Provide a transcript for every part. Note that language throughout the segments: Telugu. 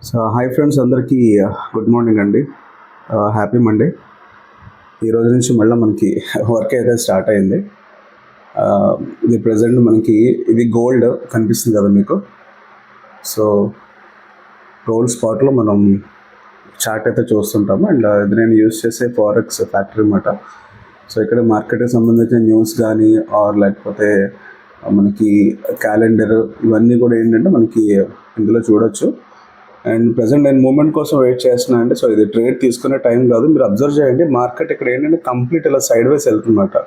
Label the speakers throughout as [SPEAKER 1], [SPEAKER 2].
[SPEAKER 1] సో హాయ్ ఫ్రెండ్స్ అందరికీ గుడ్ మార్నింగ్ అండి. Happy Monday. ఈ రోజు నుంచి మళ్ళీ మనకి వర్క్ అయితే స్టార్ట్ అయింది. ఇది ప్రజెంట్ మనకి ఇది గోల్డ్ కనిపిస్తుంది కదా మీకు. సో గోల్డ్ స్పాట్లో మనం చార్ట్ అయితే చూస్తుంటాము. అండ్ ఇది నేను యూజ్ చేసే ఫారెక్స్ ఫ్యాక్టరీ అన్నమాట. సో ఇక్కడ మార్కెట్కి సంబంధించిన న్యూస్ కానీ లేకపోతే మనకి క్యాలెండర్ ఇవన్నీ కూడా ఏంటంటే మనకి ఇందులో చూడొచ్చు. అండ్ ప్రజెంట్ నేను మూమెంట్ కోసం వెయిట్ చేస్తున్నాను అండి. సో ఇది ట్రేడ్ తీసుకునే టైం కాదు. మీరు అబ్జర్వ్ చేయండి, మార్కెట్ ఇక్కడ ఏంటంటే కంప్లీట్ ఇలా సైడ్ వేస్ వెళ్తుందన్నమాట.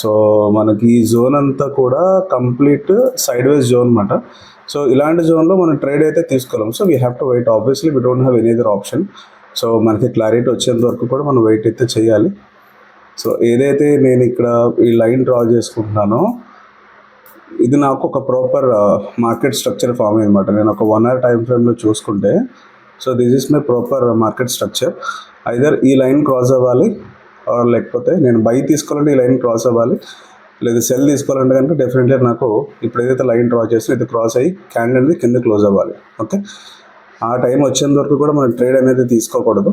[SPEAKER 1] సో మనకి ఈ జోన్ అంతా కూడా కంప్లీట్ సైడ్ వేస్ జోన్ అనమాట. సో ఇలాంటి జోన్లో మనం ట్రేడ్ అయితే తీసుకోలేం. So we have to wait. Obviously we don't have any other option. So మనకి క్లారిటీ వచ్చేంత వరకు కూడా మనం వెయిట్ అయితే చేయాలి. సో ఏదైతే నేను ఇక్కడ ఈ లైన్ డ్రా చేసుకుంటున్నానో ఇది నాకు ఒక ప్రాపర్ మార్కెట్ స్ట్రక్చర్ ఫామ్ అయ్యనమాట. నేను ఒక 1 hour టైం ఫ్రేమ్లో చూసుకుంటే so this is my proper market structure. Either ఈ లైన్ క్రాస్ అవ్వాలి లేకపోతే నేను బై తీసుకోవాలంటే ఈ లైన్ క్రాస్ అవ్వాలి, లేదా సెల్ తీసుకోవాలంటే కనుక డెఫినెట్లీ నాకు ఇప్పుడు ఏదైతే లైన్ డ్రా చేస్తే ఇది క్రాస్ అయ్యి క్యాండిల్ అనేది కింద క్లోజ్ అవ్వాలి. ఓకే, ఆ టైం వచ్చేంత వరకు కూడా మనం ట్రేడ్ అనేది తీసుకోకూడదు.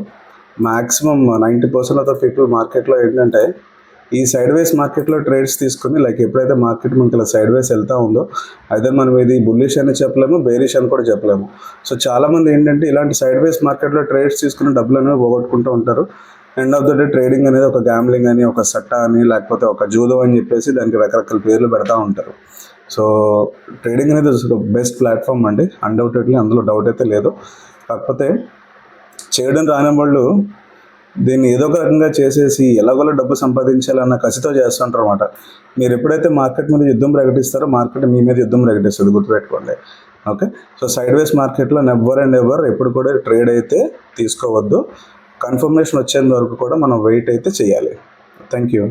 [SPEAKER 1] మ్యాక్సిమం 90% ఆఫ్ ద పీపుల్ మార్కెట్లో ఏంటంటే ఈ సైడ్ వేస్ మార్కెట్లో ట్రేడ్స్ తీసుకుని లైక్ ఎప్పుడైతే మార్కెట్ మనకి ఇలా సైడ్ వేస్ వెళ్తూ ఉందో అయితే మనం ఇది బుల్లిష్ అని చెప్పలేము, బేరిష్ అని కూడా చెప్పలేము. సో చాలామంది ఏంటంటే ఇలాంటి సైడ్ వేస్ మార్కెట్లో ట్రేడ్స్ తీసుకుని డబ్బులు అనేవి పోగొట్టుకుంటూ ఉంటారు. End of the day trading అనేది ఒక గ్యాంబ్లింగ్ అని, ఒక సట్టా అని, లేకపోతే ఒక జూదో అని చెప్పేసి దానికి రకరకాల పేర్లు పెడతా ఉంటారు. సో ట్రేడింగ్ అనేది ఒక బెస్ట్ ప్లాట్ఫామ్ అండి, అన్డౌటెడ్లీ, అందులో డౌట్ అయితే లేదు. కాకపోతే చేయడం రాని వాళ్ళు దీన్ని ఏదో ఒక రకంగా చేసేసి ఎలాగోలా డబ్బు సంపాదించాలన్న కసితో చేస్తుంటారు అనమాట. మీరు ఎప్పుడైతే మార్కెట్ మీద యుద్ధం ప్రకటిస్తారో మార్కెట్ మీ మీద యుద్ధం ప్రకటిస్తుంది, గుర్తుపెట్టుకోండి. ఓకే, సో సైడ్ వేస్ మార్కెట్లో నెవర్ అండ్ ఎవర్ ఎప్పుడు కూడా ట్రేడ్ అయితే తీసుకోవద్దు. కన్ఫర్మేషన్ వచ్చేంత వరకు కూడా మనం వెయిట్ అయితే చేయాలి. Thank you.